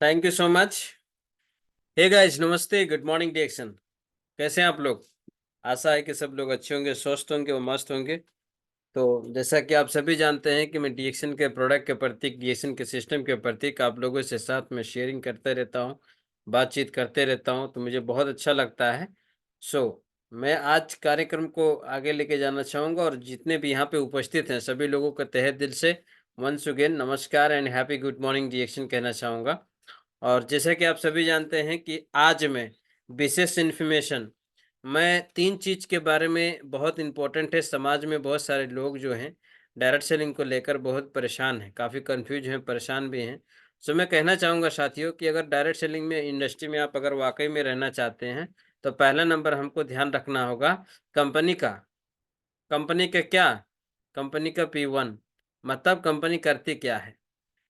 Thank you so much. Hey guys, नमस्ते, good morning डिएक्शन। कैसे हैं आप लोग? आशा है कि सब लोग अच्छे होंगे, स्वस्थ होंगे और मस्त होंगे। तो जैसा कि आप सभी जानते हैं कि मैं डिएक्शन के प्रोडक्ट के प्रतीक, डिएक्शन के सिस्टम के प्रतीक आप लोगों से साथ में शेयरिंग करते रहता हूँ, बातचीत करते रहता हूँ, तो मुझे बहुत अच्छा लगता है। मैं आज कार्यक्रम को आगे लेके जाना चाहूँगा और जितने भी यहाँ पे उपस्थित हैं सभी लोगों को तहे दिल से वंस अगेन नमस्कार एंड हैप्पी गुड मॉर्निंग डिएक्शन कहना चाहूँगा। और जैसा कि आप सभी जानते हैं कि आज मैं विशेष इन्फॉर्मेशन, मैं 3 चीज़ के बारे में बहुत इम्पोर्टेंट है। समाज में बहुत सारे लोग जो हैं डायरेक्ट सेलिंग को लेकर बहुत परेशान हैं, काफ़ी कन्फ्यूज़ हैं, परेशान भी हैं। मैं कहना चाहूँगा साथियों कि अगर डायरेक्ट सेलिंग में इंडस्ट्री में आप अगर वाक़ई में रहना चाहते हैं, तो पहला नंबर हमको ध्यान रखना होगा कंपनी का। कंपनी का क्या? कंपनी का P1 मतलब कंपनी करती क्या है?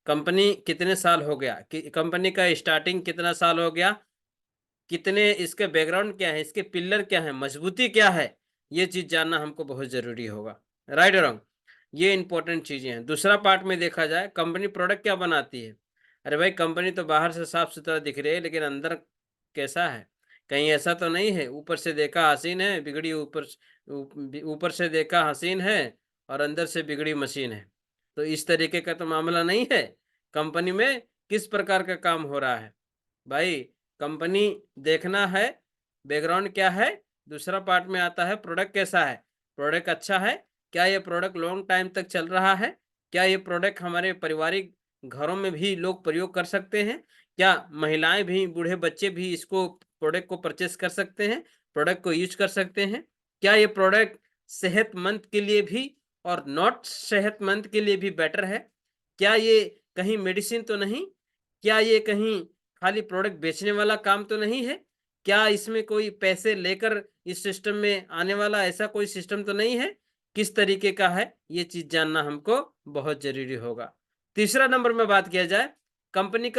कंपनी कितने साल हो गया कि कंपनी का स्टार्टिंग कितना साल हो गया, कितने इसके बैकग्राउंड क्या है, इसके पिलर क्या है, मजबूती क्या है, ये चीज़ जानना हमको बहुत ज़रूरी होगा। राइट और रॉन्ग? ये इंपॉर्टेंट चीज़ें हैं। दूसरा पार्ट में देखा जाए कंपनी प्रोडक्ट क्या बनाती है। अरे भाई, कंपनी तो बाहर से साफ सुथरा दिख रही है लेकिन अंदर कैसा है? कहीं ऐसा तो नहीं है ऊपर से देखा हसीन है, बिगड़ी ऊपर से देखा हसीन है और अंदर से बिगड़ी मशीन है। तो इस तरीके का तो मामला नहीं है। कंपनी में किस प्रकार का काम हो रहा है? भाई, कंपनी देखना है, बैकग्राउंड क्या है, दूसरा पार्ट में आता है प्रोडक्ट कैसा है। प्रोडक्ट अच्छा है, क्या ये प्रोडक्ट लॉन्ग टाइम तक चल रहा है, क्या ये प्रोडक्ट हमारे पारिवारिक घरों में भी लोग प्रयोग कर सकते हैं, क्या महिलाएं भी, बूढ़े बच्चे भी इसको प्रोडक्ट को परचेस कर सकते हैं, प्रोडक्ट को यूज कर सकते हैं, क्या ये प्रोडक्ट सेहतमंद के लिए भी और नॉट सेहतमंद के लिए भी बेटर है, क्या ये कहीं मेडिसिन तो नहीं, क्या ये कहीं खाली प्रोडक्ट बेचने वाला काम तो नहीं है? क्या इसमें कोई पैसे लेकर इस सिस्टम में आने वाला ऐसा कोई सिस्टम तो नहीं है? किस तरीके का है? ये चीज़ जानना हमको बहुत ज़रूरी होगा। तीसरा नंबर में बात किया जाए, कंपनी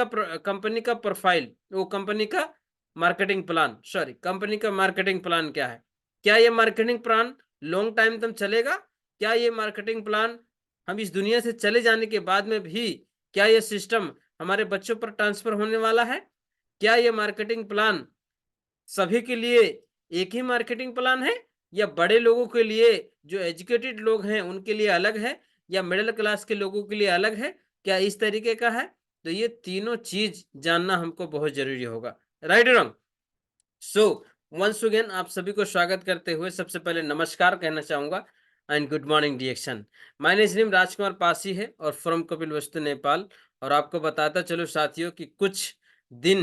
का प्रोफ़ाइल, वो कंपनी का मार्केटिंग प्लान, सॉरी कंपनी का मार्केटिंग प्लान क्या है? क्या ये मार्केटिंग प्लान लॉन्ग टाइम तक चलेगा? क्या ये मार्केटिंग प्लान हम इस दुनिया से चले जाने के बाद में भी, क्या ये सिस्टम हमारे बच्चों पर ट्रांसफर होने वाला है? क्या ये मार्केटिंग प्लान सभी के लिए एक ही मार्केटिंग प्लान है या बड़े लोगों के लिए, जो एजुकेटेड लोग हैं उनके लिए अलग है, या मिडिल क्लास के लोगों के लिए अलग है? क्या इस तरीके का है? तो ये तीनों चीज जानना हमको बहुत जरूरी होगा। Right wrong? So once again आप सभी को स्वागत करते हुए सबसे पहले नमस्कार कहना चाहूंगा and good morning DXN. My name Rajkumar Pasi है और फ्रॉम कपिल वस्तु नेपाल। और आपको बताता चलो साथियों कि कुछ दिन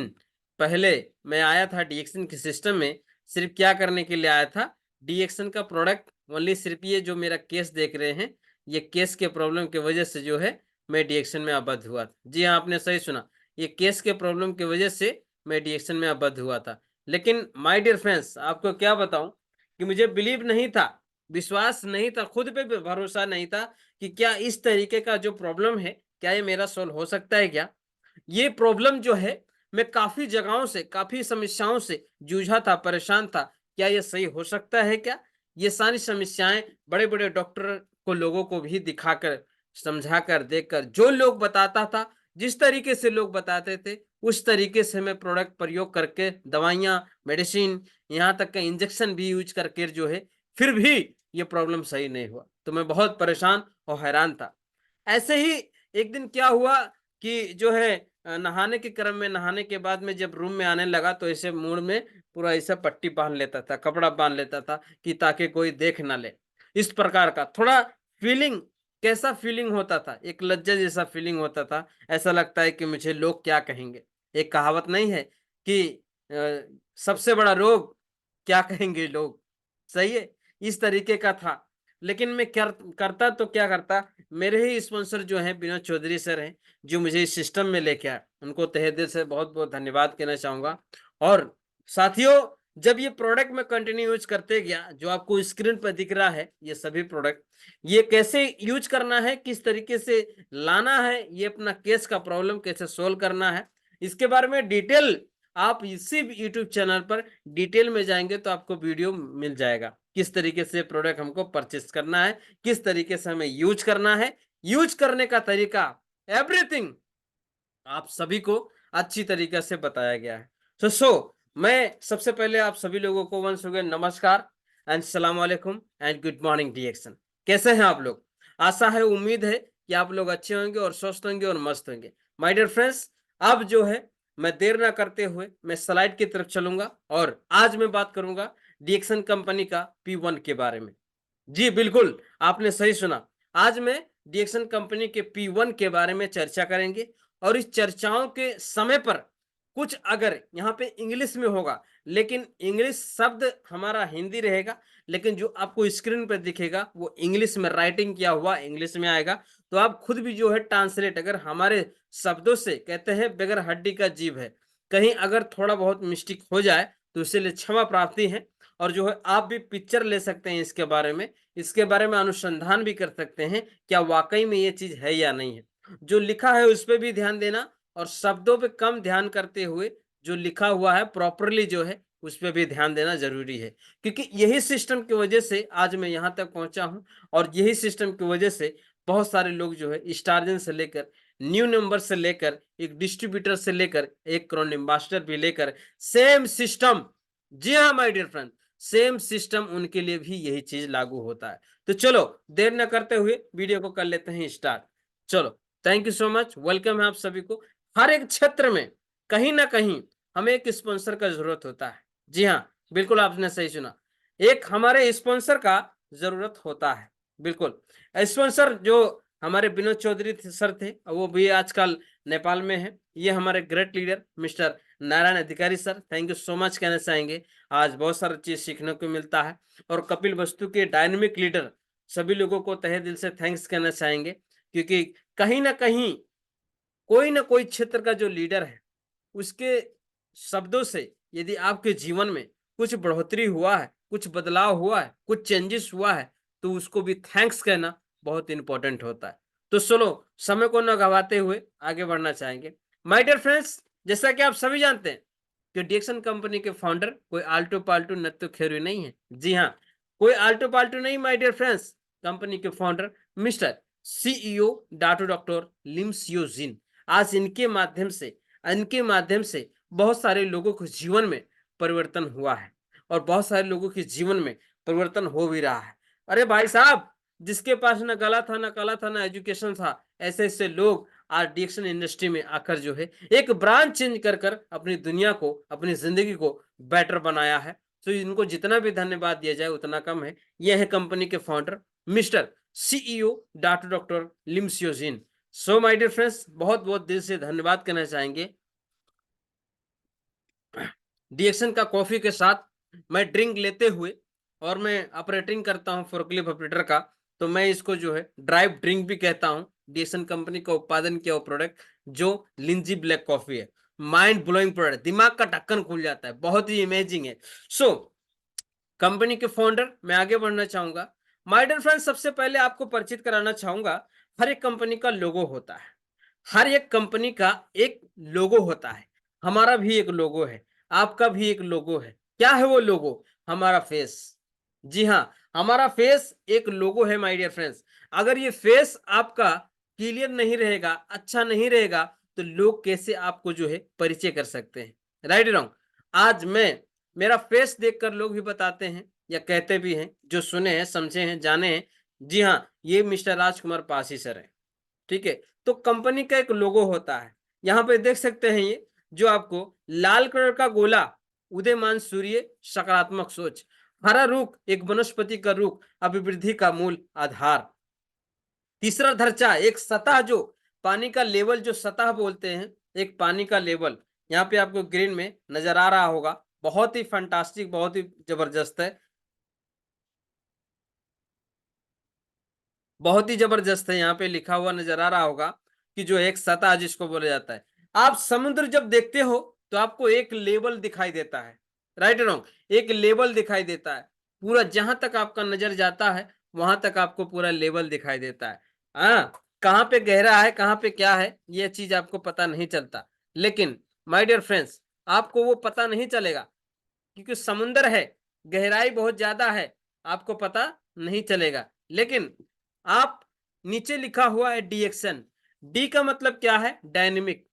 पहले मैं आया था डिएक्शन के सिस्टम में। सिर्फ क्या करने के लिए आया था? डिएक्शन का प्रोडक्ट ओनली, सिर्फ ये जो मेरा केस देख रहे हैं, ये केस के प्रॉब्लम की वजह से जो है मैं डिएक्शन में आबद्ध हुआ था। जी हाँ, आपने सही सुना, ये केस के प्रॉब्लम की वजह से मैं डिएक्शन में आबद्ध हुआ था। लेकिन माय डियर फ्रेंड्स, आपको क्या बताऊं कि मुझे बिलीव नहीं था, विश्वास नहीं था, खुद पे भी भरोसा नहीं था कि क्या इस तरीके का जो प्रॉब्लम है, क्या ये मेरा सॉल्व हो सकता है क्या? ये प्रॉब्लम जो है, मैं काफी जगहों से, काफी समस्याओं से जूझा था, परेशान था। क्या ये सही हो सकता है क्या? ये सारी समस्याएं बड़े बड़े डॉक्टर को, लोगों को भी दिखाकर, समझाकर, देखकर, जो लोग बताता था, जिस तरीके से लोग बताते थे, उस तरीके से मैं प्रोडक्ट प्रयोग करके, दवाइयाँ, मेडिसिन, यहाँ तक का इंजेक्शन भी यूज करके जो है, फिर भी ये प्रॉब्लम सही नहीं हुआ। तो मैं बहुत परेशान और हैरान था। ऐसे ही एक दिन क्या हुआ कि जो है, नहाने के क्रम में, नहाने के बाद में जब रूम में आने लगा तो ऐसे मुंह में पूरा ऐसा पट्टी बांध लेता था, कपड़ा बांध लेता था कि ताकि कोई देख ना ले। इस प्रकार का थोड़ा फीलिंग, कैसा फीलिंग होता था, एक लज्जा जैसा फीलिंग होता था। ऐसा लगता है कि मुझे लोग क्या कहेंगे। एक कहावत नहीं है कि सबसे बड़ा रोग क्या कहेंगे लोग, सही है? इस तरीके का था। लेकिन मैं क्या करता, तो क्या करता, मेरे ही स्पॉन्सर जो हैं विनोद चौधरी सर हैं, जो मुझे इस सिस्टम में लेके आए, उनको तहे दिल से बहुत बहुत धन्यवाद कहना चाहूंगा। और साथियों, जब ये प्रोडक्ट मैं कंटिन्यू यूज करते गया, जो आपको स्क्रीन पर दिख रहा है ये सभी प्रोडक्ट, ये कैसे यूज करना है, किस तरीके से लाना है, ये अपना केस का प्रॉब्लम कैसे सोल्व करना है, इसके बारे में डिटेल आप इसी यूट्यूब चैनल पर डिटेल में जाएंगे तो आपको वीडियो मिल जाएगा। किस तरीके से प्रोडक्ट हमको परचेस करना है, किस तरीके से हमें यूज करना है, यूज करने का तरीका, एवरीथिंग आप सभी को अच्छी तरीके से बताया गया है। सो मैं सबसे पहले आप सभी लोगों को वंस अगेन नमस्कार एंड सलाम वालेकुम एंड गुड मॉर्निंग डिएक्शन। कैसे हैं आप लोग? आशा है, उम्मीद है कि आप लोग अच्छे होंगे और स्वस्थ होंगे और मस्त होंगे। माय डियर फ्रेंड्स, अब जो है मैं देर ना करते हुए मैं स्लाइड की तरफ चलूंगा और आज मैं बात करूंगा डिएक्शन कंपनी का P1 के बारे में। जी बिल्कुल, आपने सही सुना। आज मैं डिएक्शन कंपनी के P1 के बारे में चर्चा करेंगे और इस चर्चाओं के समय पर कुछ अगर यहाँ पे इंग्लिश में होगा, लेकिन इंग्लिश शब्द हमारा हिंदी रहेगा, लेकिन जो आपको स्क्रीन पर दिखेगा वो इंग्लिश में राइटिंग किया हुआ इंग्लिश में आएगा। तो आप खुद भी जो है ट्रांसलेट, अगर हमारे शब्दों से कहते हैं बगैर हड्डी का जीव है, कहीं अगर थोड़ा बहुत मिस्टेक हो जाए तो इसके लिए क्षमा प्राप्ति है। और जो है आप भी पिक्चर ले सकते हैं इसके बारे में अनुसंधान भी कर सकते हैं क्या वाकई में ये चीज है या नहीं है। जो लिखा है उस पर भी ध्यान देना और शब्दों पे कम ध्यान करते हुए जो लिखा हुआ है प्रॉपरली जो है उस पर भी ध्यान देना जरूरी है, क्योंकि यही सिस्टम की वजह से आज मैं यहाँ तक पहुंचा हूं। और यही सिस्टम की वजह से बहुत सारे लोग जो है स्टारजन से लेकर न्यू नंबर से लेकर एक डिस्ट्रीब्यूटर से लेकर एक क्राउन एम्बेसडर भी लेकर सेम सिस्टम, जी हाँ my dear friend, same system उनके लिए भी यही चीज लागू होता है। तो चलो देर न करते हुए वीडियो को कर लेते हैं स्टार्ट। चलो, thank you so much, welcome है आप सभी को। हर एक क्षेत्र में कहीं ना कहीं हमें एक स्पॉन्सर का जरूरत होता है। जी हाँ, बिल्कुल आपने सही सुना, एक हमारे स्पॉन्सर का जरूरत होता है। बिल्कुल, स्पॉन्सर जो हमारे विनोद चौधरी सर थे वो भी आजकल नेपाल में है। ये हमारे ग्रेट लीडर मिस्टर नारायण अधिकारी sir, thank you so much कहना चाहेंगे। आज बहुत सारा चीज सीखने को मिलता है। और कपिल वस्तु के डायनेमिक लीडर सभी लोगों को तहे दिल से थैंक्स कहना चाहेंगे, क्योंकि कहीं ना कहीं कोई ना कोई क्षेत्र का जो लीडर है उसके शब्दों से यदि आपके जीवन में कुछ बढ़ोतरी हुआ है, कुछ बदलाव हुआ है, कुछ चेंजेस हुआ है, तो उसको भी थैंक्स कहना बहुत इंपॉर्टेंट होता है। तो चलो समय को न गवाते हुए आगे बढ़ना चाहेंगे। माय डियर फ्रेंड्स, जैसा कि आप सभी जानते हैं कि डिक्सन कंपनी के फाउंडर कोई आल्टो पाल्टू नत्थु खेरू नहीं है। जी हाँ, कोई आल्टो पाल्टू नहीं माय डियर फ्रेंड्स। कंपनी के फाउंडर मिस्टर सीईओ डॉक्टर लिम सियो जिन। आज इनके माध्यम से बहुत सारे लोगों के जीवन में परिवर्तन हुआ है और बहुत सारे लोगों के जीवन में परिवर्तन हो भी रहा है। अरे भाई साहब, जिसके पास ना गला था ना कला था ना एजुकेशन था, ऐसे ऐसे लोग आज डिक्शन इंडस्ट्री में आकर जो है एक ब्रांच चेंज कर कर अपनी दुनिया को, अपनी जिंदगी को बेटर बनाया है। तो इनको जितना भी धन्यवाद दिया जाए उतना कम है। यह है कंपनी के फाउंडर मिस्टर सीईओ डॉक्टर लिम सियो जिन। सो माय डियर फ्रेंड्स, बहुत बहुत दिल से धन्यवाद कहना चाहेंगे। डिएक्शन का कॉफी के साथ मैं ड्रिंक लेते हुए और मैं ऑपरेटिंग करता हूँ फोर्कलिफ्ट ऑपरेटर का, तो मैं इसको जो है ड्राइव ड्रिंक भी कहता हूँ। डिएक्शन कंपनी का उत्पादन किया हुआ प्रोडक्ट जो लिंजी ब्लैक कॉफी है, माइंड ब्लोइंग प्रोडक्ट, दिमाग का ढक्कन खुल जाता है, बहुत ही इमेजिंग है। सो कंपनी के फाउंडर मैं आगे बढ़ना चाहूंगा। माय डियर फ्रेंड्स, सबसे पहले आपको परिचित कराना चाहूंगा, हर एक कंपनी का लोगो होता है। हर एक कंपनी का एक लोगो होता है। हमारा भी एक लोगो है, आपका भी एक लोगो है। क्या है वो लोगो? हमारा फेस। जी हाँ, हमारा फेस एक लोगो है माय डियर फ्रेंड्स। अगर ये फेस आपका क्लियर नहीं रहेगा, अच्छा नहीं रहेगा, तो लोग कैसे आपको जो है परिचय कर सकते हैं? Right wrong? आज मैं, मेरा फेस देखकर लोग भी बताते हैं या कहते भी हैं, जो सुने हैं, समझे हैं, जाने हैं, जी हाँ, ये मिस्टर राजकुमार पासी सर है। ठीक है, तो कंपनी का एक लोगो होता है। यहाँ पे देख सकते हैं, ये जो आपको लाल कलर का गोला उदयमान सूर्य, सकारात्मक सोच। हरा रुख एक वनस्पति का रुख, अभिवृद्धि का मूल आधार। तीसरा धर्चा एक सतह, जो पानी का लेवल, जो सतह बोलते हैं, एक पानी का लेवल यहाँ पे आपको ग्रीन में नजर आ रहा होगा। बहुत ही फंटास्टिक, बहुत ही जबरदस्त है, बहुत ही जबरदस्त है। यहाँ पे लिखा हुआ नजर आ रहा होगा कि जो एक सतह जिसको बोला जाता है। आप समुद्र जब देखते हो तो आपको एक लेवल दिखाई देता है। Right wrong? एक लेवल दिखाई देता है, पूरा जहां तक आपका नजर जाता है वहां तक आपको पूरा लेवल दिखाई देता है। हाँ, कहाँ पे गहरा है, कहाँ पे क्या है, ये चीज आपको पता नहीं चलता। लेकिन माय डियर फ्रेंड्स, आपको वो पता नहीं चलेगा क्योंकि समुंदर है, गहराई बहुत ज्यादा है, आपको पता नहीं चलेगा। लेकिन आप, नीचे लिखा हुआ है डिएक्शन। डी का मतलब क्या है? डायनेमिक।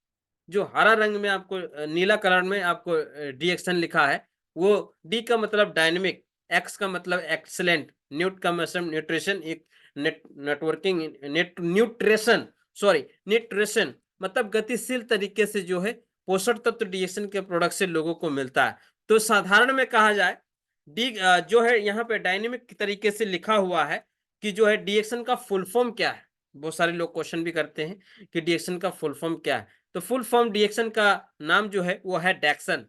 जो हरा रंग में आपको नीला कलर में आपको डीएक्शन लिखा है, वो डी का मतलब डायनेमिक, एक्स का मतलब एक्सलेंट, न्यूट का मतलब न्यूट्रिशन, एक नेटवर्किंग न्यूट्रिशन, सॉरी न्यूट्रिशन मतलब गतिशील तरीके से जो है पोषक तत्व डीएक्शन के प्रोडक्ट से लोगों को मिलता है। तो साधारण में कहा जाए डी जो है यहाँ पे डायनेमिक तरीके से लिखा हुआ है कि जो है डीएक्शन का फुल फॉर्म क्या है। बहुत सारे लोग क्वेश्चन भी करते हैं कि डीएक्शन का फुल फॉर्म क्या है। तो फुल फॉर्म डीएक्शन का नाम जो है वो है डैक्सन।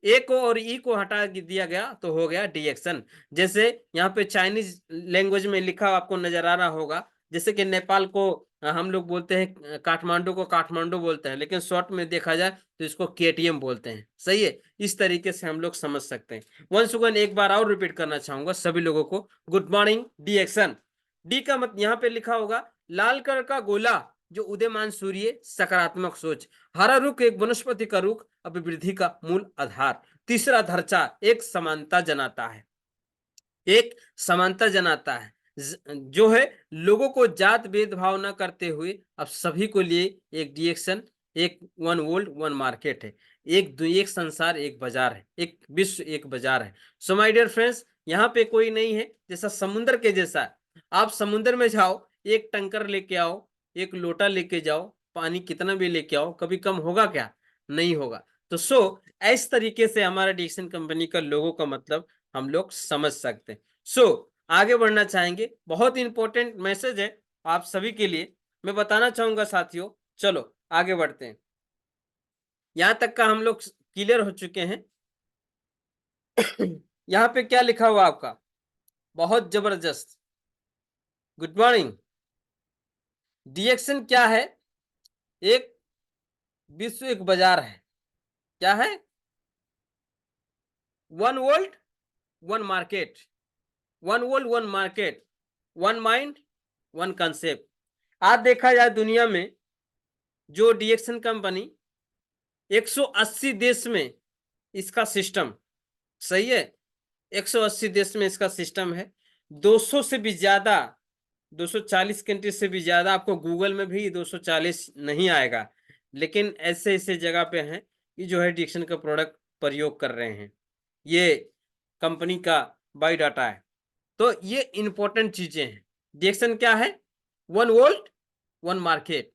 ए को और ई को हटा दिया गया तो हो गया डीएक्शन। जैसे यहाँ पे चाइनीज लैंग्वेज में लिखा आपको नजर आ रहा होगा, जैसे कि नेपाल को हम लोग बोलते हैं काठमांडू को काठमांडू बोलते हैं, लेकिन शॉर्ट में देखा जाए तो इसको केटीएम बोलते हैं। सही है, इस तरीके से हम लोग समझ सकते हैं। वंस अगेन एक बार और रिपीट करना चाहूंगा सभी लोगों को, गुड मॉर्निंग डीएक्शन। डी का मत यहाँ पे लिखा होगा लाल कलर का गोला जो उदयमान सूर्य, सकारात्मक सोच। हरा रुख एक वनस्पति का रुख, अभिवृद्धि का मूल आधार। तीसरा धर्चा एक समानता जनाता है, एक समानता जनाता है जो है लोगों को जात भेदभाव न करते हुए अब सभी को लिए एक डीएक्शन, एक वन वर्ल्ड वन मार्केट है, एक संसार एक बाजार है, एक विश्व एक बाजार है। सो माय डियर फ्रेंड्स, यहाँ पे कोई नहीं है जैसा समुद्र के जैसा। आप समुद्र में जाओ, एक टंकर लेके आओ, एक लोटा लेके जाओ, पानी कितना भी लेके आओ, कभी कम होगा क्या? नहीं होगा। तो इस तरीके से हमारा डीएक्शन कंपनी का लोगो का मतलब हम लोग समझ सकते हैं। आगे बढ़ना चाहेंगे, बहुत इंपॉर्टेंट मैसेज है आप सभी के लिए मैं बताना चाहूंगा साथियों। चलो आगे बढ़ते हैं, यहां तक का हम लोग क्लियर हो चुके हैं। यहाँ पे क्या लिखा हुआ आपका, बहुत जबरदस्त, गुड मॉर्निंग। डीएक्शन क्या है? एक विश्व एक बाजार है। क्या है? One world one market, one world one market, one mind one concept. आज देखा जाए दुनिया में जो डीएक्शन कंपनी 180 देश में इसका सिस्टम, सही है, 180 देश में इसका सिस्टम है। 200 से भी ज्यादा, 240 कंट्री से भी ज्यादा, आपको गूगल में भी 240 नहीं आएगा, लेकिन ऐसे ऐसे जगह पे हैं कि जो है डीएक्शन का प्रोडक्ट प्रयोग कर रहे हैं। ये कंपनी का बायोडाटा है। तो ये इंपॉर्टेंट चीजें हैं। डीएक्शन क्या है? One world one market.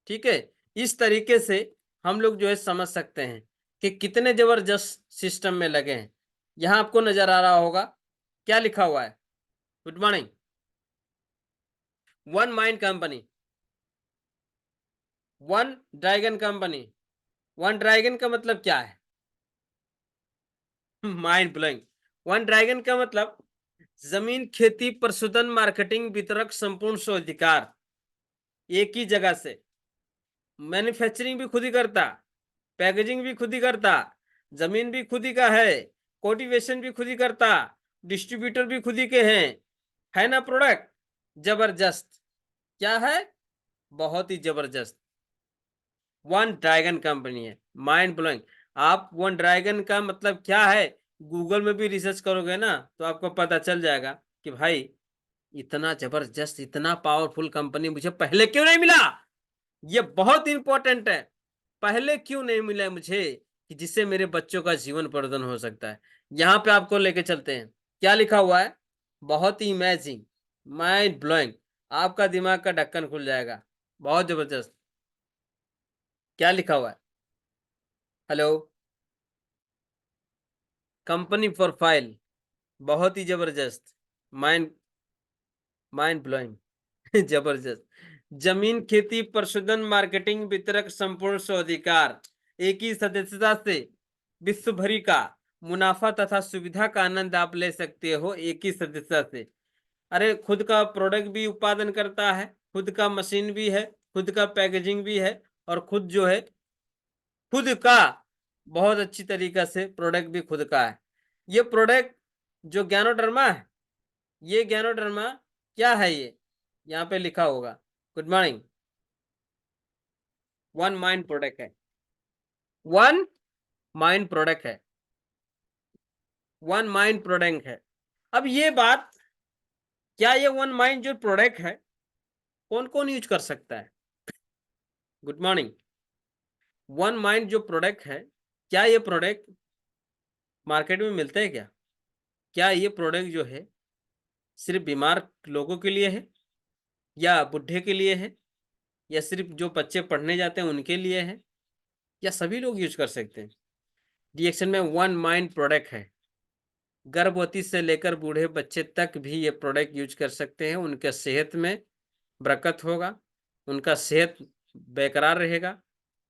ठीक है, इस तरीके से हम लोग जो है समझ सकते हैं कि कितने जबरदस्त सिस्टम में लगे हैं। यहां आपको नजर आ रहा होगा क्या लिखा हुआ है, good morning, one mind company, one dragon company. One dragon का मतलब क्या है? Mind blowing. वन ड्रैगन का मतलब जमीन, खेती, पशुधन, मार्केटिंग, वितरक, संपूर्ण स्वाधिकार एक ही जगह से। मैन्युफैक्चरिंग भी खुद ही करता, पैकेजिंग भी खुद ही करता, जमीन भी खुद ही का है, कोटिवेशन भी खुद ही करता, डिस्ट्रीब्यूटर भी खुद ही के हैं, है ना प्रोडक्ट? जबरदस्त, क्या है? बहुत ही जबरदस्त। वन ड्रैगन कंपनी है, माइंड ब्लोइंग। आप वन ड्रैगन का मतलब क्या है गूगल में भी रिसर्च करोगे ना तो आपको पता चल जाएगा कि भाई इतना जबरदस्त, इतना पावरफुल कंपनी मुझे पहले क्यों नहीं मिला। ये बहुत इंपॉर्टेंट है, पहले क्यों नहीं मिला मुझे कि जिससे मेरे बच्चों का जीवन प्रवर्धन हो सकता है। यहाँ पे आपको लेके चलते हैं, क्या लिखा हुआ है, बहुत ही इमेजिंग, माइंड ब्लोइंग, आपका दिमाग का ढक्कन खुल जाएगा, बहुत जबरदस्त। क्या लिखा हुआ है, हेलो, कंपनी प्रोफाइल, बहुत ही जबरदस्त, माइंड माइंड ब्लोइंग, जबरदस्त। जमीन, खेती, पशुधन, मार्केटिंग, वितरक, संपूर्ण स्वाधिकार एक ही सदस्यता से विश्व भरी का मुनाफा तथा सुविधा का आनंद आप ले सकते हो एक ही सदस्यता से। अरे खुद का प्रोडक्ट भी उत्पादन करता है, खुद का मशीन भी है, खुद का पैकेजिंग भी है, और खुद जो है खुद का बहुत अच्छी तरीका से प्रोडक्ट भी खुद का है। ये प्रोडक्ट जो ज्ञानोडर्मा है, ये ज्ञानोडर्मा क्या है ये यहाँ पे लिखा होगा, good morning, one mind product है, वन माइंड प्रोडक्ट है, वन माइंड प्रोडक्ट है। अब ये बात, क्या ये वन माइंड जो प्रोडक्ट है कौन कौन यूज कर सकता है? गुड मॉर्निंग, वन माइंड जो प्रोडक्ट है, क्या ये प्रोडक्ट मार्केट में मिलते हैं क्या? क्या ये प्रोडक्ट जो है सिर्फ बीमार लोगों के लिए है, या बुढ़े के लिए है, या सिर्फ जो बच्चे पढ़ने जाते हैं उनके लिए है, या सभी लोग यूज कर सकते हैं? डीएक्शन में वन माइंड प्रोडक्ट है। गर्भवती से लेकर बूढ़े बच्चे तक भी ये प्रोडक्ट यूज कर सकते हैं। उनके सेहत में बरकत होगा, उनका सेहत बेकरार रहेगा,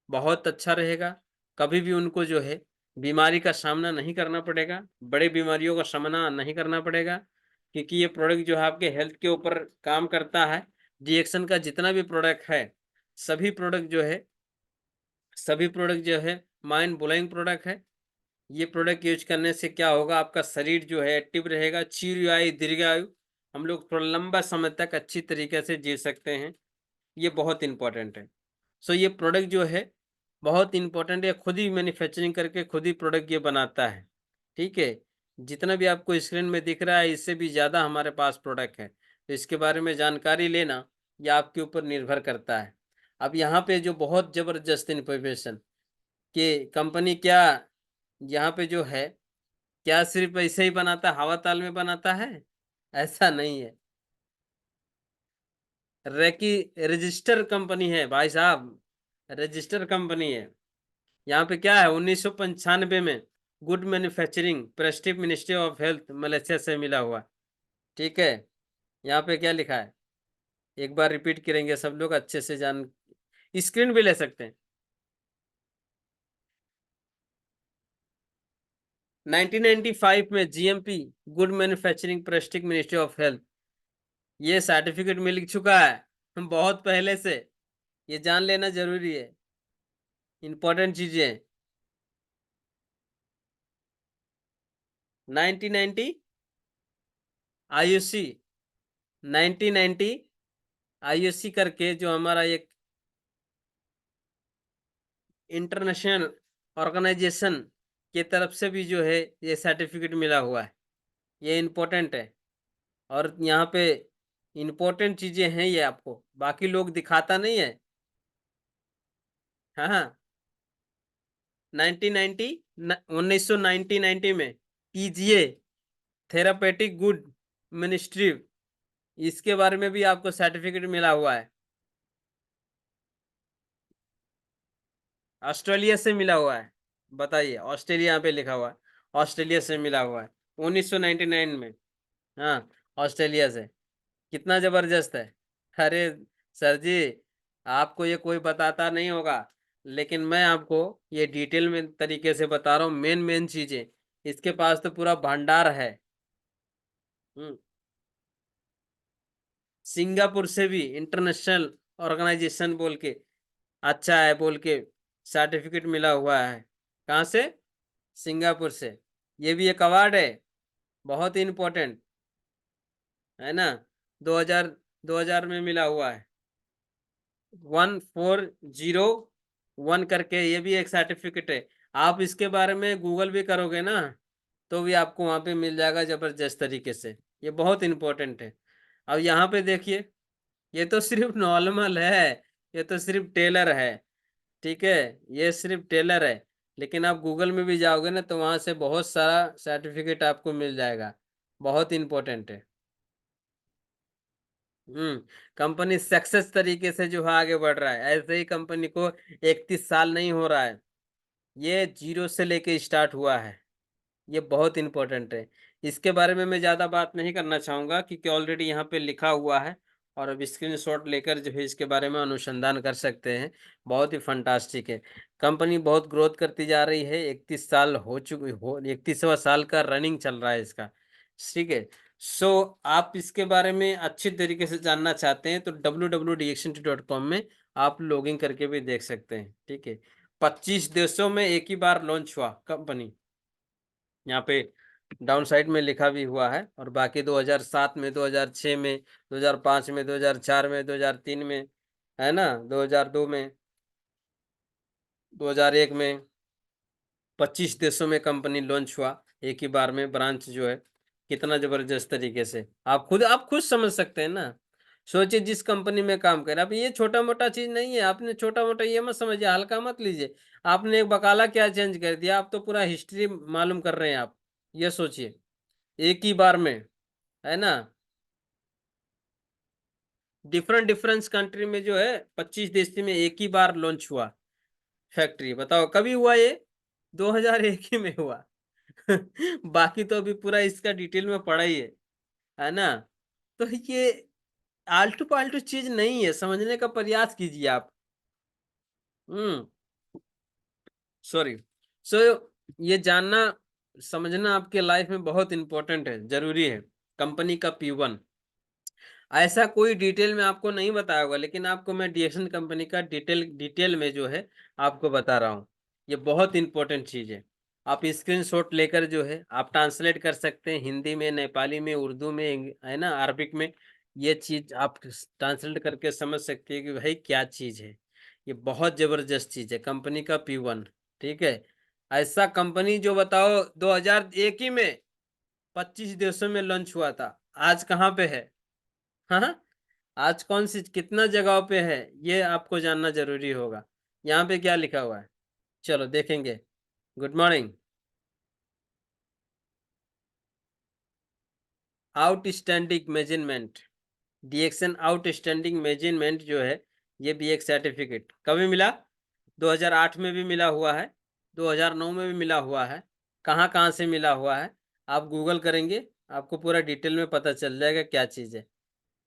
बहुत अच्छा रहेगा। कभी भी उनको जो है बीमारी का सामना नहीं करना पड़ेगा, बड़े बीमारियों का सामना नहीं करना पड़ेगा, क्योंकि ये प्रोडक्ट जो है आपके हेल्थ के ऊपर काम करता है। डीएक्शन का जितना भी प्रोडक्ट है, सभी प्रोडक्ट जो है सभी प्रोडक्ट जो है माइंड ब्लोइंग प्रोडक्ट है। ये प्रोडक्ट यूज करने से क्या होगा, आपका शरीर जो है एक्टिव रहेगा, चिरआयु दीर्घायु, हम लोग थोड़ा लंबा समय तक अच्छी तरीके से जी सकते हैं। ये बहुत इंपॉर्टेंट है। सो ये प्रोडक्ट जो है बहुत इंपॉर्टेंट है, खुद ही मैन्युफैक्चरिंग करके खुद ही प्रोडक्ट ये बनाता है। ठीक है, जितना भी आपको स्क्रीन में दिख रहा है इससे भी ज़्यादा हमारे पास प्रोडक्ट है, तो इसके बारे में जानकारी लेना ये आपके ऊपर निर्भर करता है। अब यहाँ पे जो बहुत ज़बरदस्त इन्फॉर्मेशन कि कंपनी क्या यहाँ पे जो है, क्या सिर्फ ऐसे ही बनाता है, हवा ताल में बनाता है? ऐसा नहीं है। रैकी रजिस्टर कंपनी है भाई साहब, रजिस्टर कंपनी है। यहाँ पे क्या है, 1995 में good manufacturing Prestige ministry of health Malaysia से मिला हुआ। ठीक है, यहाँ पे क्या लिखा है, एक बार रिपीट करेंगे सब लोग अच्छे से जान, स्क्रीन भी ले सकते हैं। 1995 में GMP good manufacturing Prestige ministry of health, ये सर्टिफिकेट मिल चुका है बहुत पहले से। ये जान लेना जरूरी है, इंपॉर्टेंट चीजें। 1990 आईयूसी, 1990 आईयूसी करके जो हमारा एक इंटरनेशनल ऑर्गेनाइजेशन के तरफ से भी जो है ये सर्टिफिकेट मिला हुआ है। ये इम्पोर्टेंट है, और यहाँ पे इम्पोर्टेंट चीजें हैं, ये आपको बाकी लोग दिखाता नहीं है। हाँ हाँ, 1990 1990 में पीजीए थेरापेटिक गुड मिनिस्ट्री, इसके बारे में भी आपको सर्टिफिकेट मिला हुआ है। ऑस्ट्रेलिया से मिला हुआ है, बताइए, ऑस्ट्रेलिया यहाँ पे लिखा हुआ है, ऑस्ट्रेलिया से मिला हुआ है 1999 में। हाँ, ऑस्ट्रेलिया से। कितना जबरदस्त है। अरे सर जी, आपको ये कोई बताता नहीं होगा, लेकिन मैं आपको ये डिटेल में तरीके से बता रहा हूँ, मेन मेन चीजें। इसके पास तो पूरा भंडार है। हम्म, सिंगापुर से भी इंटरनेशनल ऑर्गेनाइजेशन बोल के अच्छा है बोल के सर्टिफिकेट मिला हुआ है। कहाँ से? सिंगापुर से। ये भी एक अवार्ड है, बहुत ही इंपॉर्टेंट है ना। 2000 2000 में मिला हुआ है, 1401 करके, ये भी एक सर्टिफिकेट है। आप इसके बारे में गूगल भी करोगे ना, तो भी आपको वहां पे मिल जाएगा जबरदस्त तरीके से। ये बहुत इंपॉर्टेंट है। अब यहाँ पे देखिए, ये तो सिर्फ नॉर्मल है, ये तो सिर्फ टेलर है। ठीक है, ये सिर्फ टेलर है, लेकिन आप गूगल में भी जाओगे ना तो वहां से बहुत सारा सर्टिफिकेट आपको मिल जाएगा। बहुत इंपॉर्टेंट है। कंपनी सक्सेस तरीके से जो है आगे बढ़ रहा है, ऐसे ही कंपनी को 31 साल नहीं हो रहा है, ये जीरो से लेके स्टार्ट हुआ है। ये बहुत इंपॉर्टेंट है। इसके बारे में मैं ज़्यादा बात नहीं करना चाहूँगा, क्योंकि ऑलरेडी यहाँ पे लिखा हुआ है, और अब स्क्रीनशॉट लेकर जो है इसके बारे में अनुसंधान कर सकते हैं। बहुत ही फंटास्टिक है। कंपनी बहुत ग्रोथ करती जा रही है, 31 साल हो चुकी हो, 31वां साल का रनिंग चल रहा है इसका। ठीक है। सो आप इसके बारे में अच्छी तरीके से जानना चाहते हैं तो www.dxnt.com में आप लॉगिन करके भी देख सकते हैं। ठीक है, 25 देशों में एक ही बार लॉन्च हुआ कंपनी, यहाँ पे डाउन साइड में लिखा भी हुआ है। और बाकी 2007 में, 2006 में, 2005 में, 2004 में, 2003 में, है ना, 2002 में, 2001 में, 25 देशों में कंपनी लॉन्च हुआ एक ही बार में, ब्रांच जो है। कितना जबरदस्त तरीके से, आप खुद समझ सकते हैं ना। सोचिए जिस कंपनी में काम कर अब ये छोटा मोटा चीज नहीं है, आपने छोटा मोटा ये मत समझिए, हल्का मत लीजिए। आपने एक बकाला क्या चेंज कर दिया, आप तो पूरा हिस्ट्री मालूम कर रहे हैं आप। ये सोचिए एक ही बार में, है ना। डिफरेंट डिफरेंस कंट्री में जो है 25 देश में एक ही बार लॉन्च हुआ फैक्ट्री। बताओ कभी हुआ ये? 2001 ही में हुआ। बाकी तो अभी पूरा इसका डिटेल में पढ़ा ही है ना। तो ये आलतू पालतू चीज नहीं है, समझने का प्रयास कीजिए आप। हम्म। सॉरी। सो ये जानना समझना आपके लाइफ में बहुत इंपॉर्टेंट है, जरूरी है। कंपनी का P1 ऐसा कोई डिटेल में आपको नहीं बताया होगा, लेकिन आपको मैं डीएक्सन कंपनी का डिटेल डिटेल में जो है आपको बता रहा हूँ। ये बहुत इंपॉर्टेंट चीज है। आप स्क्रीनशॉट लेकर जो है आप ट्रांसलेट कर सकते हैं, हिंदी में, नेपाली में, उर्दू में, है ना, अरबिक में। ये चीज आप ट्रांसलेट करके समझ सकते हैं कि भाई क्या चीज है। ये बहुत जबरदस्त चीज है, कंपनी का P1। ठीक है। ऐसा कंपनी जो बताओ 2001 ही में 25 देशों में लॉन्च हुआ था, आज कहाँ पे है? हाँ, आज कौन सी कितना जगह पे है, ये आपको जानना जरूरी होगा। यहाँ पे क्या लिखा हुआ है, चलो देखेंगे। Good morning. Outstanding measurement, DXN outstanding measurement जो है, ये भी एक सर्टिफिकेट कभी मिला? 2008 में भी मिला हुआ है, 2009 में भी मिला हुआ है। कहाँ कहाँ से मिला हुआ है, आप गूगल करेंगे आपको पूरा डिटेल में पता चल जाएगा क्या चीज़ है।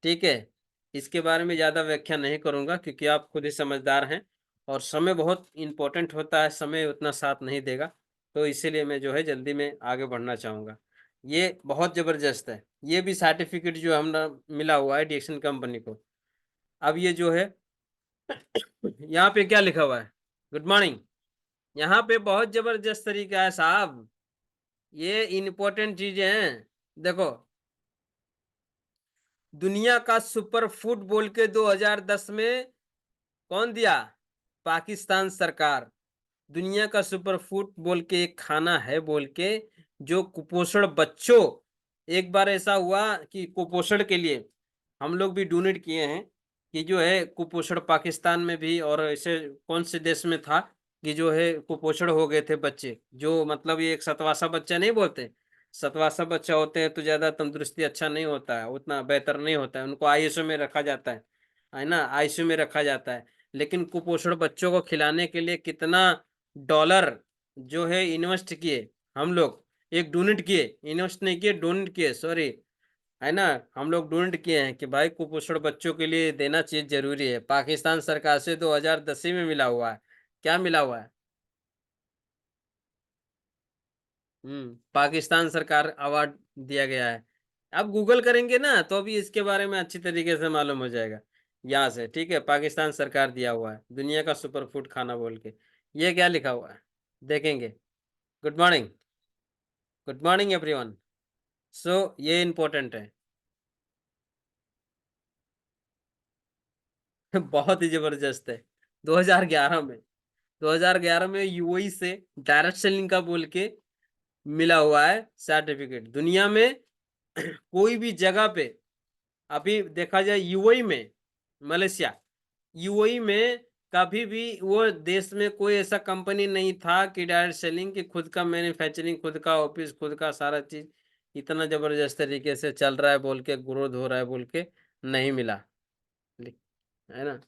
ठीक है। इसके बारे में ज़्यादा व्याख्या नहीं करूँगा क्योंकि आप खुद ही समझदार हैं, और समय बहुत इम्पोर्टेंट होता है, समय उतना साथ नहीं देगा। तो इसीलिए मैं जो है जल्दी में आगे बढ़ना चाहूँगा। ये बहुत ज़बरदस्त है, ये भी सर्टिफिकेट जो हमरा मिला हुआ है डिएक्सन कंपनी को। अब ये जो है यहाँ पे क्या लिखा हुआ है, गुड मॉर्निंग। यहाँ पे बहुत ज़बरदस्त तरीका है साहब, ये इम्पोर्टेंट चीज़ें हैं। देखो, दुनिया का सुपर फूड बोल के 2010 में कौन दिया? पाकिस्तान सरकार। दुनिया का सुपर फूड बोल के एक खाना है बोल के, जो कुपोषण बच्चों, एक बार ऐसा हुआ कि कुपोषण के लिए हम लोग भी डोनेट किए हैं, कि जो है कुपोषण पाकिस्तान में भी, और ऐसे कौन से देश में था कि जो है कुपोषण हो गए थे बच्चे, जो मतलब ये एक सतवासा बच्चा नहीं बोलते, सतवासा बच्चा होते हैं तो ज्यादा तंदुरुस्ती अच्छा नहीं होता है, उतना बेहतर नहीं होता है, उनको आईसीयू में रखा जाता है ना, आईसीयू में रखा जाता है। लेकिन कुपोषण बच्चों को खिलाने के लिए कितना डॉलर जो है इन्वेस्ट किए हम लोग, एक डोनेट किए, इन्वेस्ट नहीं किए, डोनेट किए, सॉरी, है ना। हम लोग डोनेट किए हैं कि भाई कुपोषण बच्चों के लिए देना चीज जरूरी है। पाकिस्तान सरकार से 2010 में मिला हुआ है। क्या मिला हुआ है? पाकिस्तान सरकार अवार्ड दिया गया है। आप गूगल करेंगे ना तो अभी इसके बारे में अच्छी तरीके से मालूम हो जाएगा यहाँ से। ठीक है, पाकिस्तान सरकार दिया हुआ है दुनिया का सुपर फूड खाना बोल के। ये क्या लिखा हुआ है, देखेंगे। Good morning. Good morning everyone. So ये इम्पोर्टेंट है। बहुत ही जबरदस्त है। 2011 में, 2011 में यूएई से डायरेक्ट सेलिंग का बोल के मिला हुआ है सर्टिफिकेट। दुनिया में कोई भी जगह पे, अभी देखा जाए यूएई में, मलेशिया, यूएई में कभी भी वो देश में कोई ऐसा कंपनी नहीं था कि डायरेक्ट सेलिंग की, खुद का मैन्युफैक्चरिंग, खुद का ऑफिस, खुद का सारा चीज इतना जबरदस्त तरीके से चल रहा है बोल के, ग्रोथ हो रहा है बोल के नहीं मिला, है ना।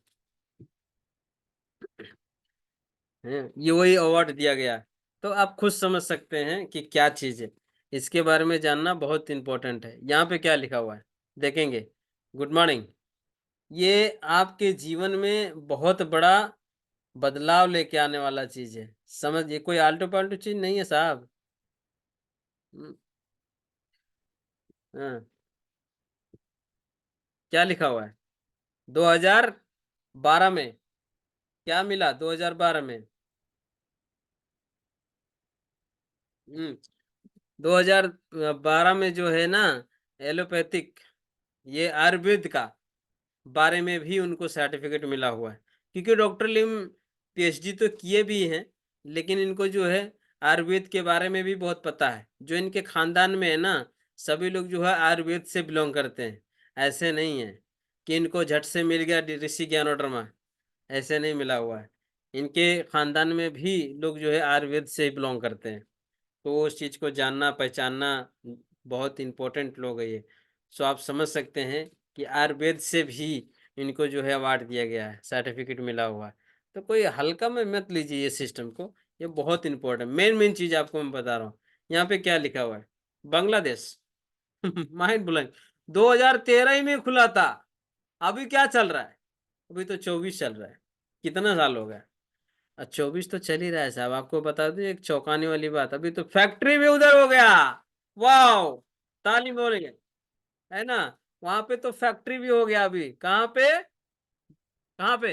ये वही अवार्ड दिया गया है। तो आप खुद समझ सकते हैं कि क्या चीज है। इसके बारे में जानना बहुत इंपॉर्टेंट है। यहाँ पे क्या लिखा हुआ है, देखेंगे। Good morning. ये आपके जीवन में बहुत बड़ा बदलाव लेके आने वाला चीज है, समझ, ये कोई आल्टो पाल्टू चीज नहीं है साहब। हम्म, हाँ। क्या लिखा हुआ है? 2012 में क्या मिला? 2012 में, 2012 में जो है ना, एलोपैथिक, ये आयुर्वेद का बारे में भी उनको सर्टिफिकेट मिला हुआ है। क्योंकि डॉक्टर लिम पीएचडी तो किए भी हैं, लेकिन इनको जो है आयुर्वेद के बारे में भी बहुत पता है। जो इनके खानदान में है ना, सभी लोग जो है आयुर्वेद से बिलोंग करते हैं। ऐसे नहीं है कि इनको झट से मिल गया ऋषि ज्ञानोडरमा, ऐसे नहीं मिला हुआ है। इनके खानदान में भी लोग जो है आयुर्वेद से ही बिलोंग करते हैं। तो उस चीज को जानना पहचानना बहुत इंपॉर्टेंट लोग है ये। सो आप समझ सकते हैं कि आयुर्वेद से भी इनको जो है अवार्ड दिया गया है, सर्टिफिकेट मिला हुआ है। तो कोई हल्का में मत लीजिए ये सिस्टम को, ये बहुत इंपॉर्टेंट मेन मेन चीज आपको मैं बता रहा हूँ। यहाँ पे क्या लिखा हुआ है, बांग्लादेश। Mind blowing. 2013 ही में खुला था, अभी क्या चल रहा है, अभी तो 24 चल रहा है, कितना साल हो गया। 24 तो चल ही रहा है साहब। आपको बता दूं एक चौंकाने वाली बात, अभी तो फैक्ट्री भी उधर हो गया। वाओ, ताली बोलेंगे, है ना। वहां पे तो फैक्ट्री भी हो गया अभी, कहाँ पे, कहाँ पे,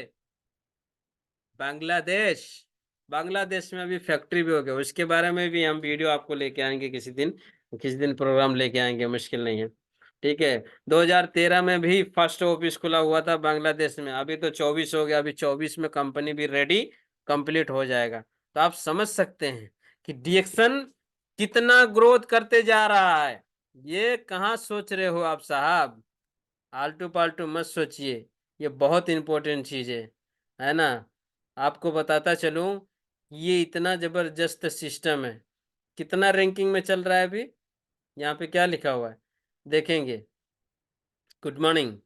बांग्लादेश। बांग्लादेश में अभी फैक्ट्री भी हो गया, उसके बारे में भी हम वीडियो आपको लेके आएंगे किसी दिन, किसी दिन प्रोग्राम लेके आएंगे, मुश्किल नहीं है। ठीक है। 2013 में भी फर्स्ट ऑफिस खुला हुआ था बांग्लादेश में, अभी तो 24 हो गया, अभी 24 में कंपनी भी रेडी, कंप्लीट हो जाएगा। तो आप समझ सकते हैं कि डीएक्शन कितना ग्रोथ करते जा रहा है। ये कहाँ सोच रहे हो आप साहब, आलतू पालतू मत सोचिए, ये बहुत इंपॉर्टेंट चीज है ना। आपको बताता चलूं, ये इतना जबरदस्त सिस्टम है। कितना रैंकिंग में चल रहा है अभी, यहाँ पे क्या लिखा हुआ है देखेंगे। Good morning.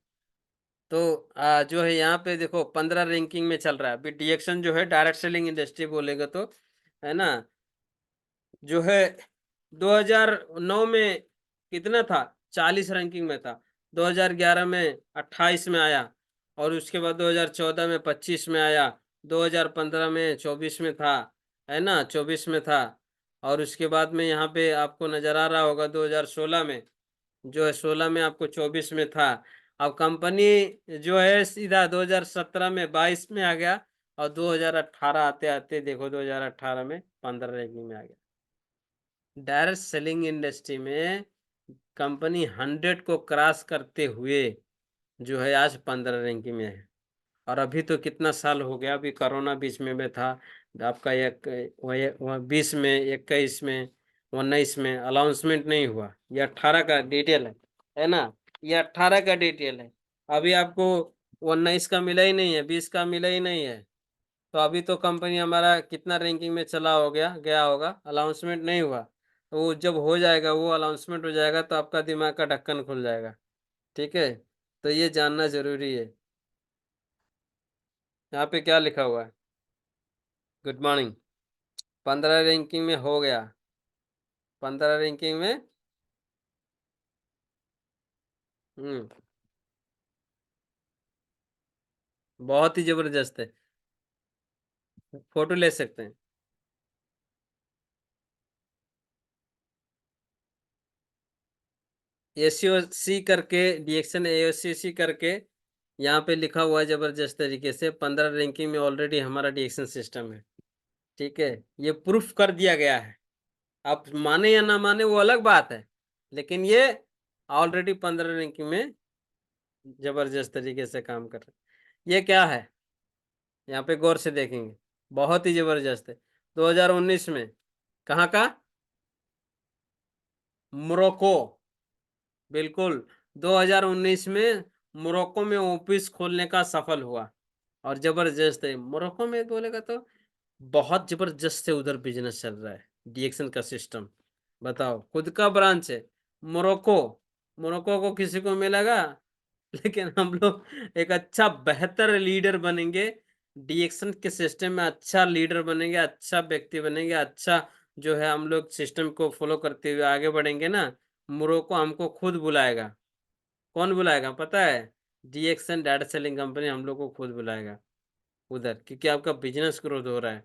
तो जो है यहाँ पे देखो 15 रैंकिंग में चल रहा है अभी डीएक्शन, जो है डायरेक्ट सेलिंग इंडस्ट्री बोलेगा तो, है ना। जो है 2009 में कितना था, 40 रैंकिंग में था। 2011 में 28 में आया, और उसके बाद 2014 में 25 में आया। 2015 में 24 में था, है ना, 24 में था। और उसके बाद में यहाँ पे आपको नजर आ रहा होगा 2016 में, जो है 16 में आपको 24 में था। अब कंपनी जो है सीधा 2017 में 22 में आ गया, और 2018 आते आते देखो 2018 में 15 रैंकिंग में आ गया। डायरेक्ट सेलिंग इंडस्ट्री में कंपनी 100 को क्रॉस करते हुए जो है आज 15 रैंकिंग में है। और अभी तो कितना साल हो गया, अभी कोरोना बीच में था आपका, एक 20 में, 21 में, 19 में अनाउंसमेंट नहीं हुआ। ये 18 का डिटेल है ना, ये 18 का डिटेल है। अभी आपको 19 का मिला ही नहीं है, 20 का मिला ही नहीं है। तो अभी तो कंपनी हमारा कितना रैंकिंग में चला हो गया, गया होगा, अनाउंसमेंट नहीं हुआ। तो वो जब हो जाएगा, वो अनाउंसमेंट हो जाएगा, तो आपका दिमाग का ढक्कन खुल जाएगा। ठीक है। तो ये जानना जरूरी है। यहाँ पे क्या लिखा हुआ है, गुड मॉर्निंग। 15 रैंकिंग में हो गया, 15 रैंकिंग में। हम्म, बहुत ही जबरदस्त है, फोटो ले सकते हैं। एसीओसी करके, डीएक्शन एओसीसी करके यहाँ पे लिखा हुआ है जबरदस्त तरीके से, 15 रैंकिंग में ऑलरेडी हमारा डीएक्शन सिस्टम है। ठीक है, ये प्रूफ कर दिया गया है। आप माने या ना माने वो अलग बात है, लेकिन ये ऑलरेडी 15 रैंकिंग में जबरदस्त तरीके से काम कर रहे हैं। ये क्या है, यहाँ पे गौर से देखेंगे, बहुत ही जबरदस्त है। 2019 में कहाँ का, मोरक्को, बिल्कुल। 2019 में मोरक्को में ऑफिस खोलने का सफल हुआ। और जबरदस्त है, मोरक्को में बोलेगा तो बहुत जबरदस्त से उधर बिजनेस चल रहा है, डीएक्शन का सिस्टम। बताओ, खुद का ब्रांच है, मोरक्को। मोरक्को को किसी को मिलेगा, लेकिन हम लोग एक अच्छा बेहतर लीडर बनेंगे, डीएक्शन के सिस्टम में अच्छा लीडर बनेंगे, अच्छा व्यक्ति बनेंगे, अच्छा जो है हम लोग सिस्टम को फॉलो करते हुए आगे बढ़ेंगे ना। मोरक्को हमको खुद बुलाएगा। कौन बुलाएगा पता है, डीएक्शन डाटा सेलिंग कंपनी हम लोग को खुद बुलाएगा उधर, क्योंकि आपका बिजनेस ग्रोथ हो रहा है।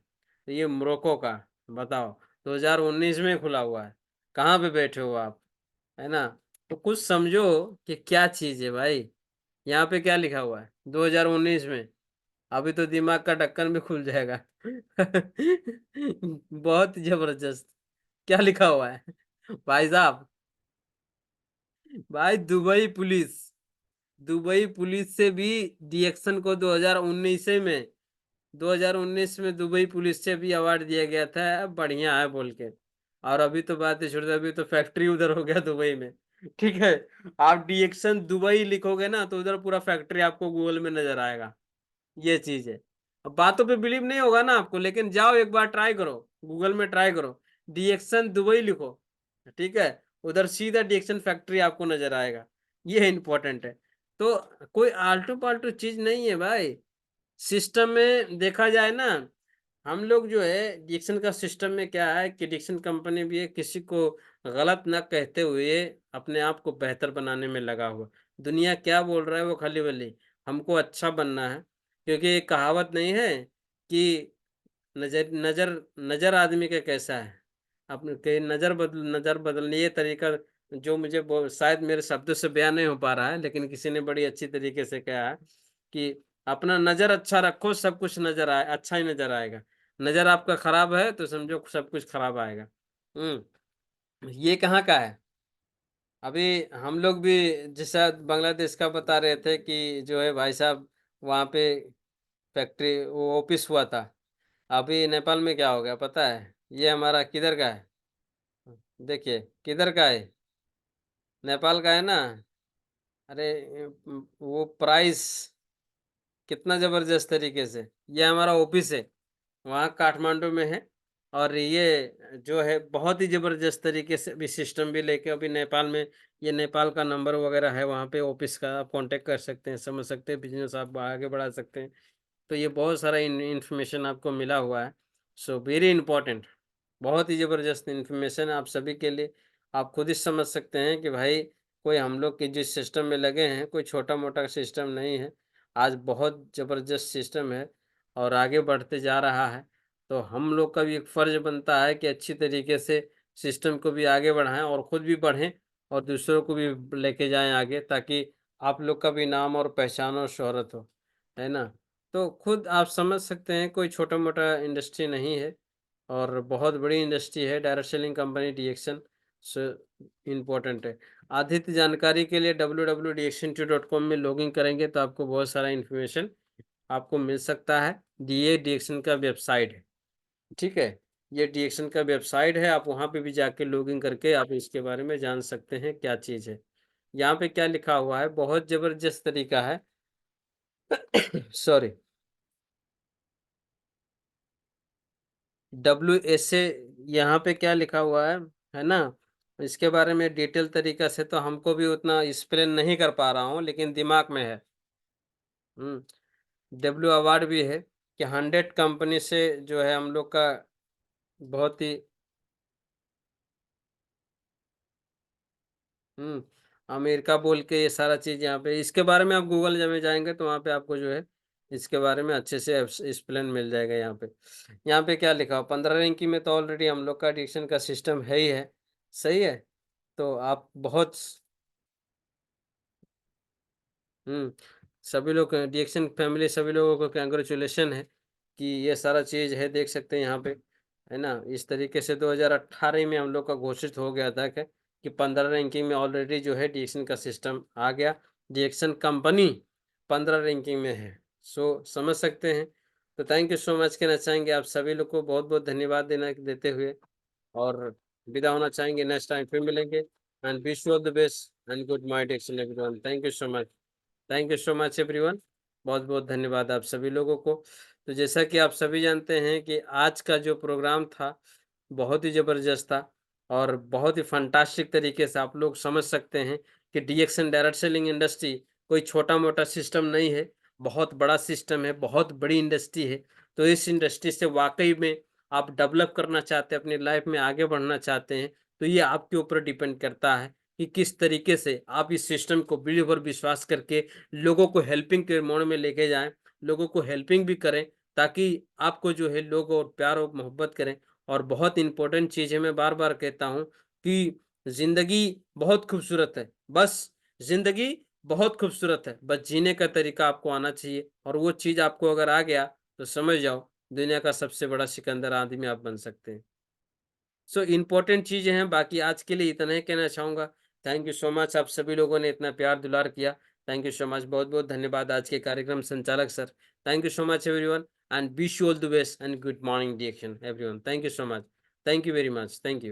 तो ये मोरक्को का, बताओ, 2019 में खुला हुआ है, कहाँ पे बैठे हो आप, है ना। तो कुछ समझो कि क्या चीज है भाई। यहाँ पे क्या लिखा हुआ है 2019 में, अभी तो दिमाग का ढक्कन भी खुल जाएगा। बहुत जबरदस्त। क्या लिखा हुआ है भाई साहब, भाई दुबई पुलिस से भी डीएक्शन को 2019 में, 2019 में दुबई पुलिस से भी अवार्ड दिया गया था, बढ़िया है बोल के। और अभी तो बात ही छोड़ दो, अभी तो फैक्ट्री उधर हो गया दुबई में। ठीक है। आप डिएक्शन दुबई लिखोगे ना तो उधर पूरा फैक्ट्री आपको गूगल में नजर आएगा। ये चीज है। अब बातों पे बिलीव नहीं होगा ना आपको, लेकिन जाओ एक बार ट्राई करो, गूगल में ट्राई करो, डिएक्शन दुबई लिखो, ठीक है, उधर सीधा डिएक्शन फैक्ट्री आपको नजर आएगा। ये इंपॉर्टेंट है। तो कोई आलतू पालतू चीज नहीं है भाई। सिस्टम में देखा जाए ना, हम लोग जो है डिक्शन का सिस्टम में क्या है कि डिक्शन कंपनी भी है, किसी को गलत ना कहते हुए अपने आप को बेहतर बनाने में लगा हुआ। दुनिया क्या बोल रहा है वो खाली बली, हमको अच्छा बनना है। क्योंकि एक कहावत नहीं है कि नजर नजर नजर आदमी का कैसा है, अपने के नजर बदलने ये तरीका, जो मुझे शायद मेरे शब्दों से बयान नहीं हो पा रहा है, लेकिन किसी ने बड़ी अच्छी तरीके से कहा है कि अपना नजर अच्छा रखो, सब कुछ नजर आए, अच्छा ही नजर आएगा। नजर आपका खराब है तो समझो सब कुछ खराब आएगा। ये कहाँ का है? अभी हम लोग भी जैसा बांग्लादेश का बता रहे थे कि जो है भाई साहब वहाँ पे फैक्ट्री वो ऑफिस हुआ था। अभी नेपाल में क्या हो गया पता है? ये हमारा किधर का है? देखिए किधर का है, नेपाल का है ना। अरे वो प्राइस कितना जबरदस्त तरीके से, ये हमारा ऑफिस है वहाँ काठमांडू में है। और ये जो है बहुत ही जबरदस्त तरीके से भी सिस्टम भी लेके अभी नेपाल में, ये नेपाल का नंबर वगैरह है वहाँ पे ऑफिस का, आप कांटेक्ट कर सकते हैं, समझ सकते हैं, बिजनेस आप आगे बढ़ा सकते हैं। तो ये बहुत सारा इंफॉर्मेशन आपको मिला हुआ है। सो वेरी इंपॉर्टेंट, बहुत ही ज़बरदस्त इन्फॉर्मेशन है आप सभी के लिए। आप खुद ही समझ सकते हैं कि भाई कोई हम लोग के जिस सिस्टम में लगे हैं कोई छोटा मोटा सिस्टम नहीं है। आज बहुत ज़बरदस्त सिस्टम है और आगे बढ़ते जा रहा है। तो हम लोग का भी एक फ़र्ज़ बनता है कि अच्छी तरीके से सिस्टम को भी आगे बढ़ाएं और खुद भी बढ़ें और दूसरों को भी लेके जाएं आगे, ताकि आप लोग का भी नाम और पहचान और शोहरत हो, है ना। तो खुद आप समझ सकते हैं कोई छोटा मोटा इंडस्ट्री नहीं है और बहुत बड़ी इंडस्ट्री है direct selling company DXN. So important है। अधिक जानकारी के लिए www.dxn2.com में लॉगिन करेंगे तो आपको बहुत सारा इन्फॉर्मेशन आपको मिल सकता है। ये डीएक्शन का वेबसाइट है, ठीक है। ये डीएक्शन का वेबसाइट है, आप वहाँ पे भी जाके लॉगिन करके आप इसके बारे में जान सकते हैं क्या चीज़ है। यहाँ पे क्या लिखा हुआ है, बहुत ज़बरदस्त तरीका है। सॉरी, WSA यहाँ पे क्या लिखा हुआ है ना। इसके बारे में डिटेल तरीका से तो हमको भी उतना एक्सप्लेन नहीं कर पा रहा हूँ, लेकिन दिमाग में है। डब्ल्यू अवार्ड भी है कि 100 कंपनी से जो है हम लोग का बहुत ही हम्म अमेरिका बोल के ये सारा चीज़ यहाँ पे, इसके बारे में आप गूगल जब में जाएंगे तो वहाँ पे आपको जो है इसके बारे में अच्छे से एक्सप्लेन मिल जाएगा। यहाँ पे क्या लिखा हो, 15 रैंकिंग में तो ऑलरेडी हम लोग का एडिक्शन का सिस्टम है ही है। सही है। तो आप बहुत हुँ। सभी लोग डीएक्सन फैमिली सभी लोगों को कांग्रेचुलेशन है कि ये सारा चीज़ है, देख सकते हैं यहाँ पे, है ना? इस तरीके से 2018 में हम लोग का घोषित हो गया था कि 15 रैंकिंग में ऑलरेडी जो है डीएक्सन का सिस्टम आ गया। डीएक्सन कंपनी 15 रैंकिंग में है। सो समझ सकते हैं। तो थैंक यू सो मच कहना चाहेंगे आप सभी लोग को बहुत-बहुत धन्यवाद देते हुए और विदा होना चाहेंगे। नेक्स्ट टाइम फिर मिलेंगे and wish you all the best and good night everyone. Thank you so much. Thank you so much everyone. बहुत बहुत धन्यवाद आप सभी लोगों को। तो जैसा कि आप सभी जानते हैं कि आज का जो प्रोग्राम था बहुत ही ज़बरदस्त था और बहुत ही फंटास्टिक तरीके से आप लोग समझ सकते हैं कि डीएक्सन डायरेक्ट सेलिंग इंडस्ट्री कोई छोटा मोटा सिस्टम नहीं है, बहुत बड़ा सिस्टम है, बहुत बड़ी इंडस्ट्री है। तो इस इंडस्ट्री से वाकई में आप डेवलप करना चाहते हैं, अपनी लाइफ में आगे बढ़ना चाहते हैं, तो ये आपके ऊपर डिपेंड करता है कि किस तरीके से आप इस सिस्टम को बिलीव और विश्वास करके लोगों को हेल्पिंग के मोड में लेके जाएँ, लोगों को हेल्पिंग भी करें, ताकि आपको जो है लोग और प्यार और मोहब्बत करें। और बहुत इम्पोर्टेंट चीज़ है, मैं बार-बार कहता हूँ कि ज़िंदगी बहुत खूबसूरत है, बस ज़िंदगी बहुत खूबसूरत है, बस जीने का तरीका आपको आना चाहिए और वो चीज़ आपको अगर आ गया, तो समझ जाओ दुनिया का सबसे बड़ा सिकंदर आदमी आप बन सकते हैं। सो इम्पोर्टेंट चीज़ें हैं, बाकी आज के लिए इतना ही कहना चाहूँगा। थैंक यू सो मच, आप सभी लोगों ने इतना प्यार दुलार किया। थैंक यू सो मच, बहुत-बहुत धन्यवाद आज के कार्यक्रम संचालक sir. Thank you so much everyone and wish you all the best and good morning dear everyone. Thank you so much. Thank you very much. Thank you.